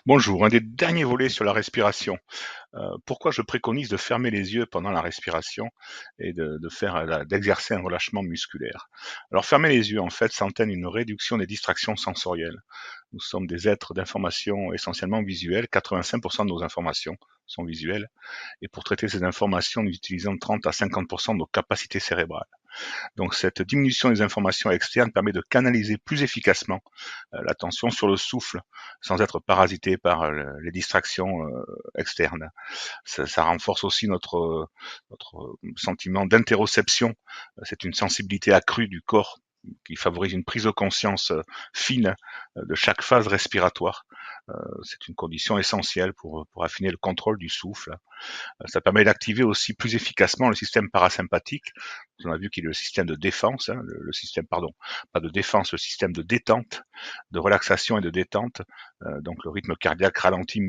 Bonjour, un des derniers volets sur la respiration. Pourquoi je préconise de fermer les yeux pendant la respiration et d'exercer un relâchement musculaire. Alors fermer les yeux, en fait, ça entraîne une réduction des distractions sensorielles. Nous sommes des êtres d'information essentiellement visuels, 85% de nos informations sont visuelles, et pour traiter ces informations, nous utilisons 30 à 50% de nos capacités cérébrales. Donc cette diminution des informations externes permet de canaliser plus efficacement l'attention sur le souffle, sans être parasité par les distractions externes. Ça renforce aussi notre sentiment d'interoception. C'est une sensibilité accrue du corps qui favorise une prise de conscience fine de chaque phase respiratoire. C'est une condition essentielle pour affiner le contrôle du souffle. Ça permet d'activer aussi plus efficacement le système parasympathique. On a vu qu'il est le système de défense, hein, le système, pardon, pas de défense, le système de détente, de relaxation et de détente. Donc le rythme cardiaque ralentit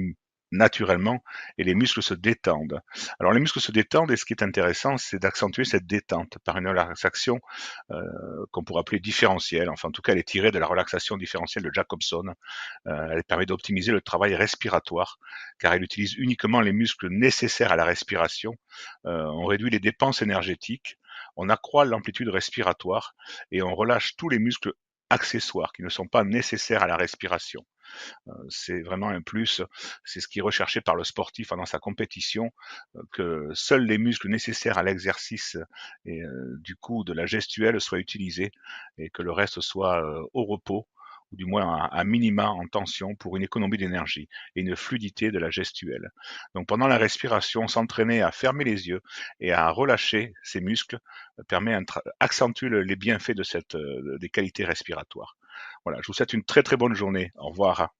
naturellement et les muscles se détendent. Alors les muscles se détendent et ce qui est intéressant, c'est d'accentuer cette détente par une relaxation qu'on pourrait appeler différentielle. Enfin, en tout cas, elle est tirée de la relaxation différentielle de Jacobson. Elle permet d'optimiser le travail respiratoire car elle utilise uniquement les muscles nécessaires à la respiration. On réduit les dépenses énergétiques, on accroît l'amplitude respiratoire et on relâche tous les muscles accessoires qui ne sont pas nécessaires à la respiration. C'est vraiment un plus, c'est ce qui est recherché par le sportif dans sa compétition, que seuls les muscles nécessaires à l'exercice et du coup de la gestuelle soient utilisés et que le reste soit au repos ou du moins à minima en tension pour une économie d'énergie et une fluidité de la gestuelle. Donc pendant la respiration, s'entraîner à fermer les yeux et à relâcher ses muscles accentue les bienfaits de des qualités respiratoires. Voilà, je vous souhaite une très très bonne journée. Au revoir.